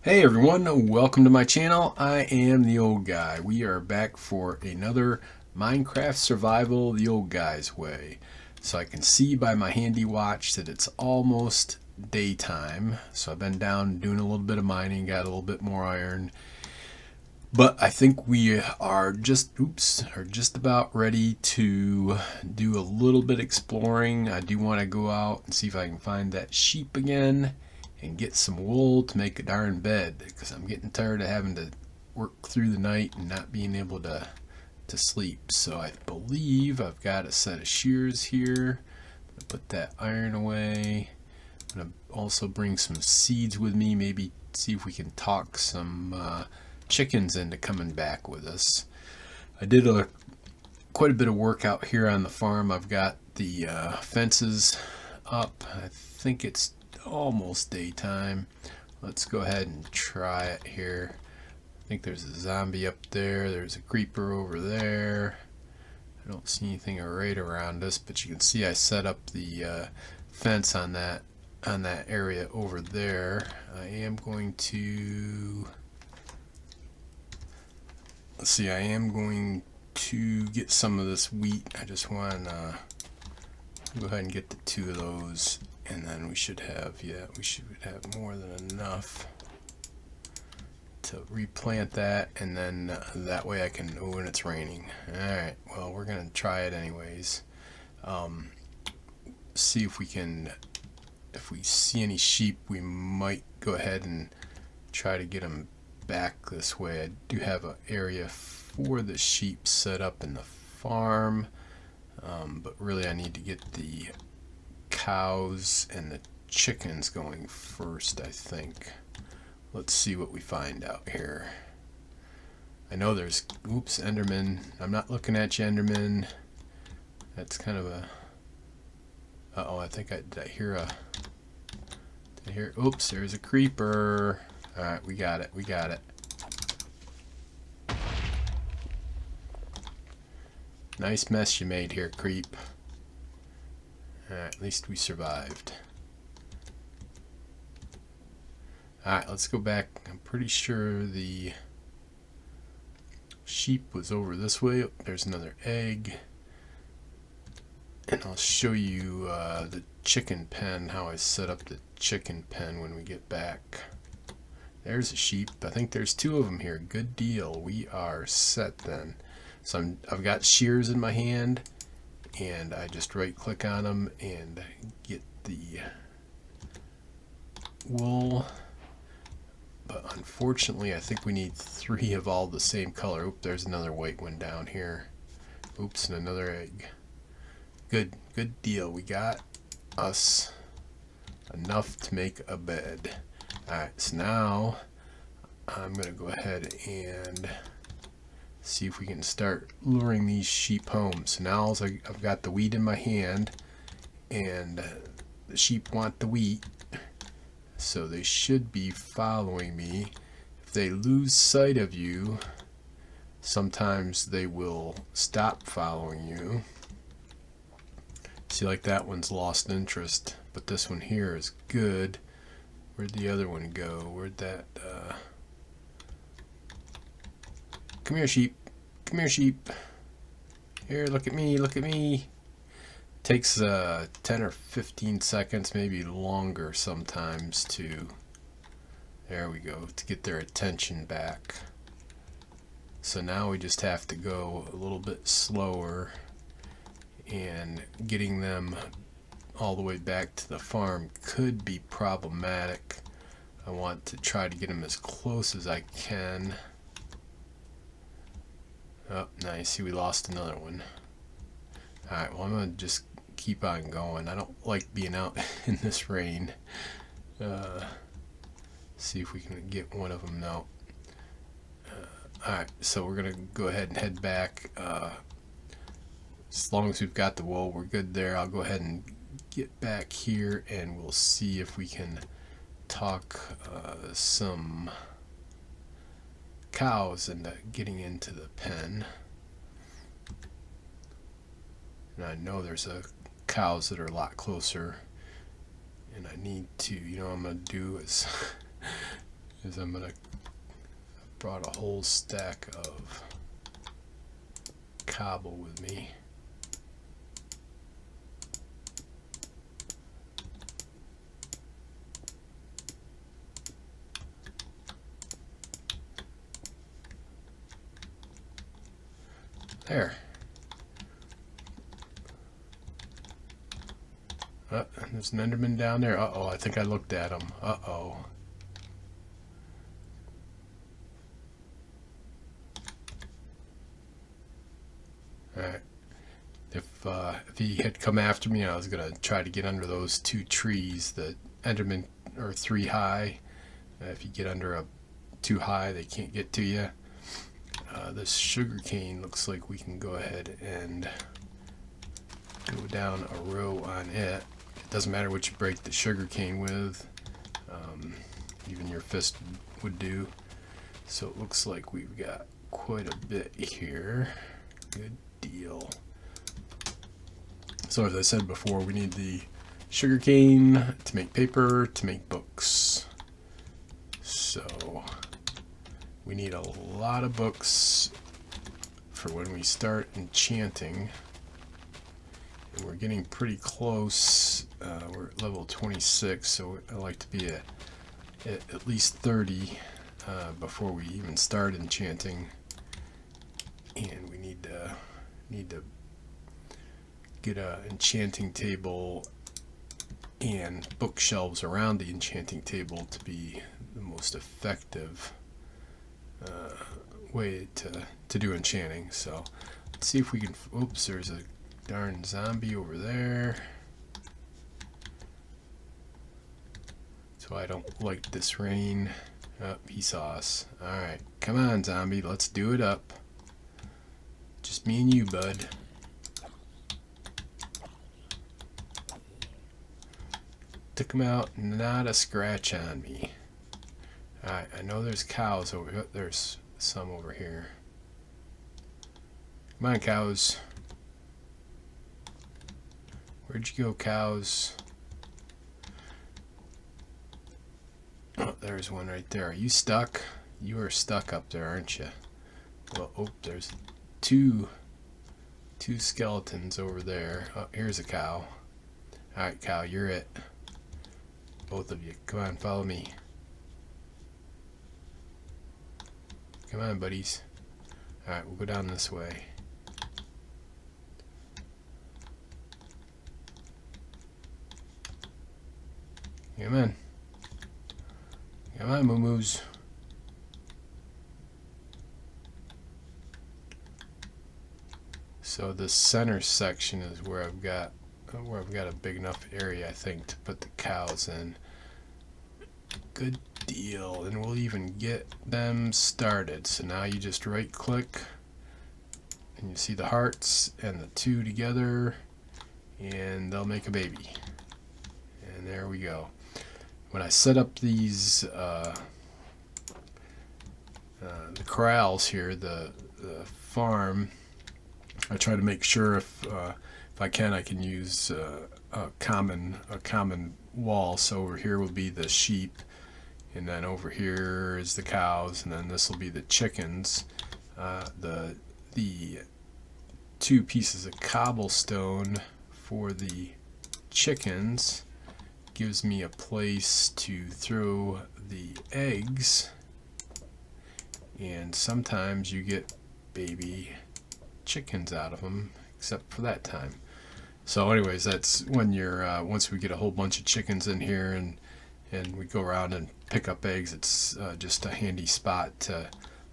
Hey everyone, welcome to my channel. I am the old guy. We are back for another Minecraft survival the old guy's way. So I can see by my handy watch that it's almost daytime. So I've been down doing a little bit of mining, got a little bit more iron. But I think we are just about ready to do a little bit exploring. I do want to go out and see if I can find that sheep again and get some wool to make a darn bed, because I'm getting tired of having to work through the night and not being able to sleep. So I believe I've got a set of shears here. I'm gonna put that iron away. I'm gonna also bring some seeds with me, maybe see if we can talk some chickens into coming back with us. I did quite a bit of work out here on the farm. I've got the fences up. I think it's almost daytime. Let's go ahead and try it here. I think there's a zombie up there. There's a creeper over there. I don't see anything right around us, but you can see I set up the fence on that area over there. I am going to I am going to get some of this wheat. I just want to go ahead and get the two of those, and then we should have more than enough to replant that, and then that way I can, oh, and it's raining. Alright, well, we're gonna try it anyways. See if we can, if we see any sheep, we might go ahead and try to get them back this way. I do have an area for the sheep set up in the farm, but really I need to get the cows and the chickens going first, I think. Let's see what we find out here. I know there's, oops, Enderman. I'm not looking at you, Enderman. That's kind of a, uh-oh, I think did I hear, oops, there's a creeper. Alright, we got it. Nice mess you made here, creep. Alright, at least we survived. Alright, let's go back. I'm pretty sure the sheep was over this way. Oh, there's another egg. And I'll show you the chicken pen, how I set up the chicken pen when we get back. There's a sheep. I think there's two of them here. Good deal. We are set then. So I've got shears in my hand, and I just right click on them and get the wool. But unfortunately I think we need 3 of all the same color. Oop, there's another white one down here. Oops, and another egg. Good deal. We got us enough to make a bed. Alright, so now I'm gonna go ahead and see if we can start luring these sheep home. So now I've got the wheat in my hand, and the sheep want the wheat, so they should be following me. If they lose sight of you, sometimes they will stop following you. See, like that one's lost interest, but this one here is good. Where'd the other one go? Where'd that come here, sheep. Come here, sheep. Here, look at me. Takes 10 or 15 seconds, maybe longer sometimes, to, there we go, to get their attention back. So now we just have to go a little bit slower, and getting them all the way back to the farm could be problematic. I want to try to get them as close as I can. Oh, nice. See, we lost another one. Alright, well, I'm going to just keep on going. I don't like being out in this rain. See if we can get one of them now. Alright, so we're going to go ahead and head back. As long as we've got the wool, we're good there. I'll go ahead and get back here, and we'll see if we can talk some cows into getting into the pen. And I know there's cows that are a lot closer, and I need to, you know what I'm gonna do is is I brought a whole stack of cobble with me. There. There's an Enderman down there. Uh-oh, I think I looked at him. Uh-oh. Alright. If he had come after me, I was going to try to get under those two trees. The Endermen are 3 high. If you get under too high, they can't get to you. This sugarcane looks like we can go ahead and go down a row on it. It doesn't matter what you break the sugarcane with. Even your fist would do. So it looks like we've got quite a bit here. Good deal. So as I said before, we need the sugarcane to make paper, to make books. So we need a lot of books for when we start enchanting. And we're getting pretty close. We're at level 26, so I like to be at least 30 before we even start enchanting. And we need to get an enchanting table and bookshelves around the enchanting table to be the most effective way to do enchanting. So let's see if we can. Oops, there's a darn zombie over there. So I don't like this rain. Oh, he saw us. Alright, come on zombie, let's do it up. Just me and you, bud. Took him out, not a scratch on me. Alright, I know there's cows over here. There's some over here. Come on, cows. Where'd you go, cows? Oh, there's one right there. Are you stuck? You are stuck up there, aren't you? Well, oh, there's two skeletons over there. Oh, here's a cow. Alright, cow, you're it. Both of you. Come on, follow me. Come on, buddies. Alright, we'll go down this way. Come on. Come on, moo-moos. So the center section is where I've got a big enough area, I think, to put the cows in. Good deal. And we'll even get them started. So now you just right click and you see the hearts and the two together and they'll make a baby. And there we go. When I set up these the corrals here, the farm, I try to make sure if I can use a common wall. So over here will be the sheep, and then over here is the cows, and then this will be the chickens. The 2 pieces of cobblestone for the chickens gives me a place to throw the eggs, and sometimes you get baby chickens out of them, except for that time. So anyways, that's when you're once we get a whole bunch of chickens in here and we go around and pick up eggs, it's just a handy spot to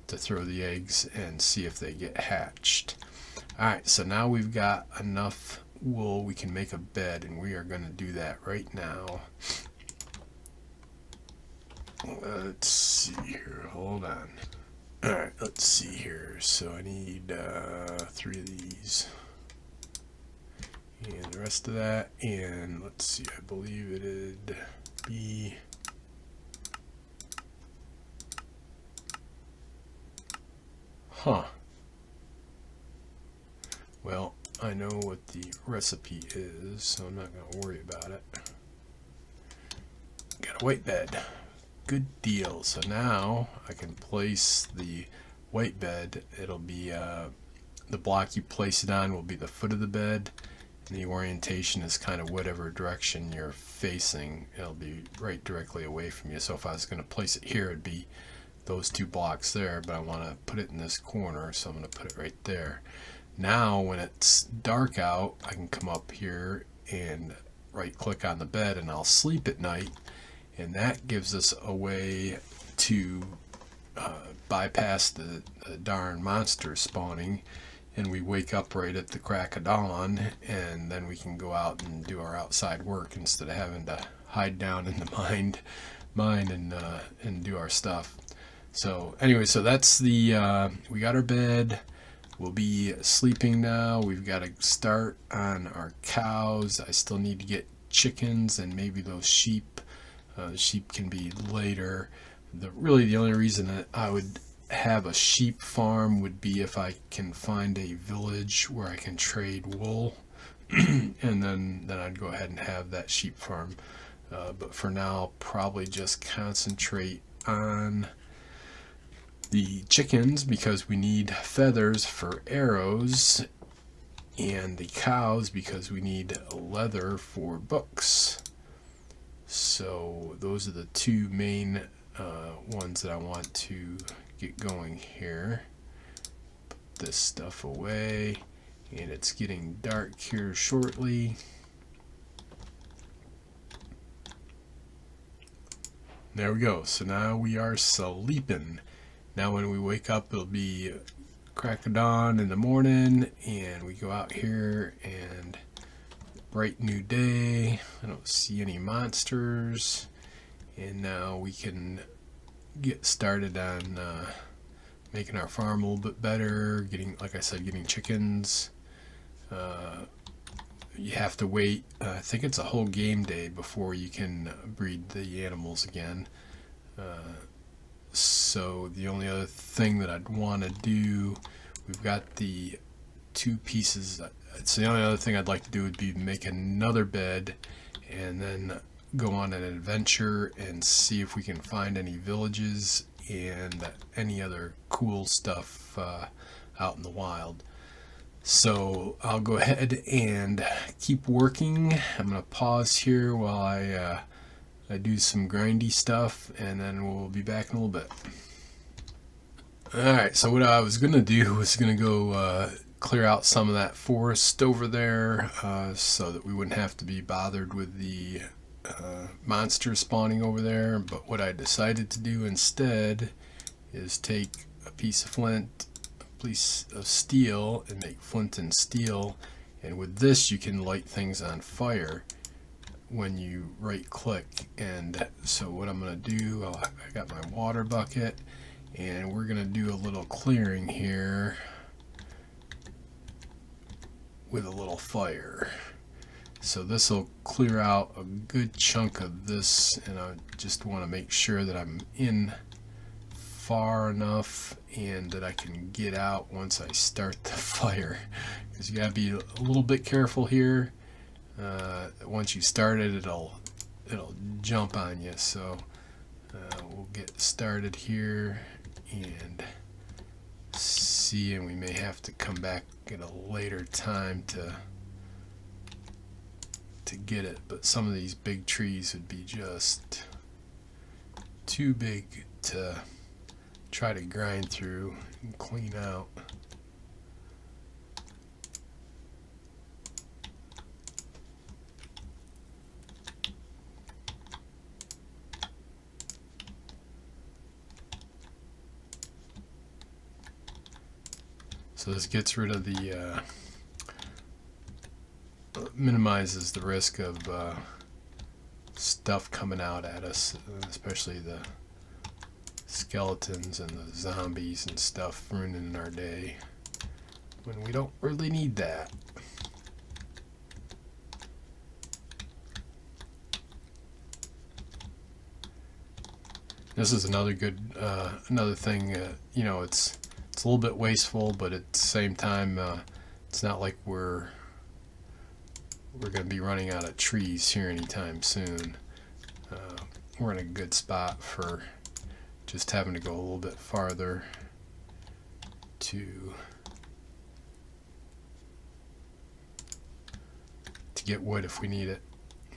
throw the eggs and see if they get hatched. Alright, so now we've got enough wool, we can make a bed, and we are going to do that right now. Let's see here, hold on. Alright, let's see here. So I need 3 of these and the rest of that, and let's see, I believe it'd be well, I know what the recipe is, so I'm not going to worry about it. Got a white bed. good deal. So now I can place the white bed. It'll be the block you place it on will be the foot of the bed, and the orientation is kind of whatever direction you're facing. It'll be right directly away from you. So if I was going to place it here, it'd be those two blocks there, but I want to put it in this corner, so I'm going to put it right there. Now when it's dark out, I can come up here and right click on the bed, and I'll sleep at night, and that gives us a way to bypass the darn monster spawning, and we wake up right at the crack of dawn, and then we can go out and do our outside work instead of having to hide down in the mine and do our stuff. So anyway, so that's the we got our bed. We'll be sleeping now. We've got to start on our cows. I still need to get chickens and maybe those sheep. Sheep can be later. Really the only reason that I would have a sheep farm would be if I can find a village where I can trade wool, and then I'd go ahead and have that sheep farm. But for now, probably just concentrate on the chickens because we need feathers for arrows, and the cows because we need leather for books. So those are the two main ones that I want to get going here. Put this stuff away, and it's getting dark here shortly. There we go. So now we are sleeping. Now when we wake up, it'll be crack of dawn in the morning, and we go out here and bright new day. I don't see any monsters, and now we can get started on making our farm a little bit better, getting, like I said, getting chickens. You have to wait, I think it's a whole game day before you can breed the animals again. So the only other thing that I'd want to do, we've got the two pieces. So the only other thing I'd like to do would be make another bed and then go on an adventure and see if we can find any villages and any other cool stuff out in the wild. So I'll go ahead and keep working. I'm going to pause here while I do some grindy stuff, and then we'll be back in a little bit. Alright, so what I was going to do was going to go clear out some of that forest over there so that we wouldn't have to be bothered with the monsters spawning over there. But what I decided to do instead is take a piece of flint, a piece of steel, and make flint and steel. And with this you can light things on fire when you right click. And so what I'm going to do, I got my water bucket, and we're going to do a little clearing here with a little fire. So this will clear out a good chunk of this, and I just want to make sure that I'm in far enough and that I can get out once I start the fire, because you got to be a little bit careful here. Once you start it, it'll jump on you. So we'll get started here and see, and we may have to come back at a later time to get it, but some of these big trees would be just too big to try to grind through and clean out. So this gets rid of the minimizes the risk of stuff coming out at us, especially the skeletons and the zombies and stuff ruining our day when we don't really need that. This is another good another thing, you know, it's a little bit wasteful, but at the same time it's not like we're going to be running out of trees here anytime soon. we're in a good spot for just having to go a little bit farther to get wood if we need it.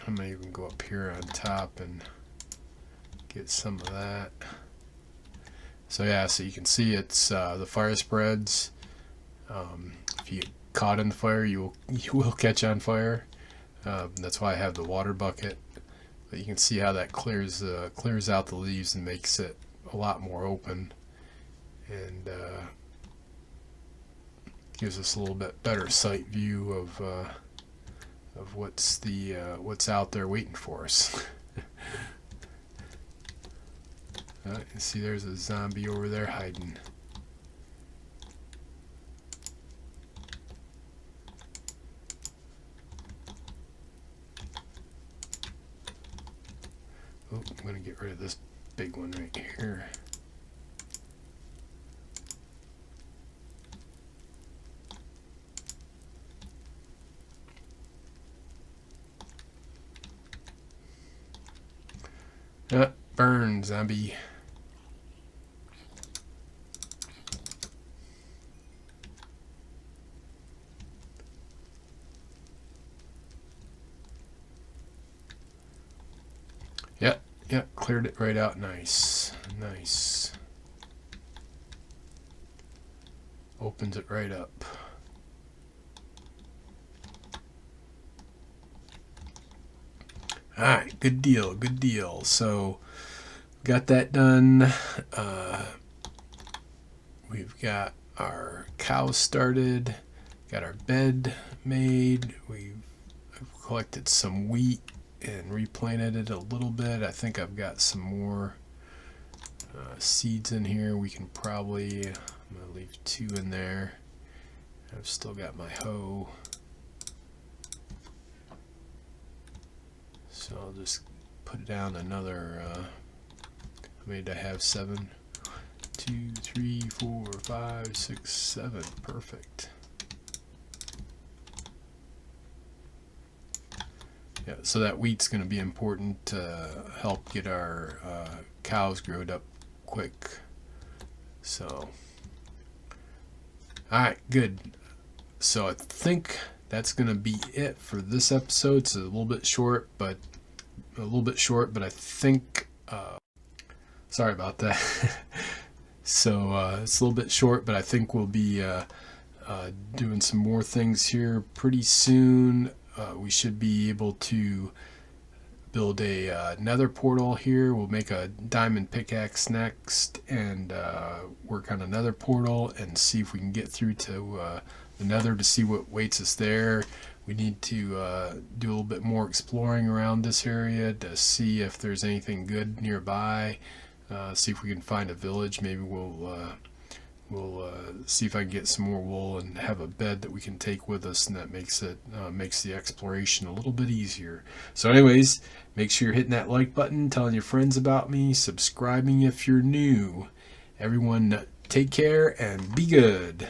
I'm gonna even go up here on top and get some of that. So yeah, so you can see it's the fire spreads. If you get caught in the fire, you will catch on fire. That's why I have the water bucket. But you can see how that clears out the leaves and makes it a lot more open, and gives us a little bit better sight view of what's out there waiting for us. You see there's a zombie over there hiding. Oh, I'm going to get rid of this big one right here. Burn, zombie. Yep, cleared it right out. Nice. Opens it right up. Alright, good deal. So, got that done. We've got our cows started, got our bed made. I've collected some wheat and replanted it a little bit. I think I've got some more seeds in here. We can probably, I'm going to leave 2 in there. I've still got my hoe. So I'll just put down another, how many did I have? 7? 2, 3, 4, 5, 6, 7. Perfect. Yeah, so that wheat's going to be important to help get our cows growed up quick. So, alright, good. So I think that's going to be it for this episode. It's a little bit short, but I think, sorry about that. So it's a little bit short, but I think we'll be doing some more things here pretty soon. We should be able to build a nether portal here. We'll make a diamond pickaxe next and work on another portal and see if we can get through to the nether to see what waits us there. We need to do a little bit more exploring around this area to see if there's anything good nearby. See if we can find a village. Maybe we'll see if I can get some more wool and have a bed that we can take with us, and that makes the exploration a little bit easier. So anyways, make sure you're hitting that like button, telling your friends about me, subscribing if you're new. Everyone, take care and be good.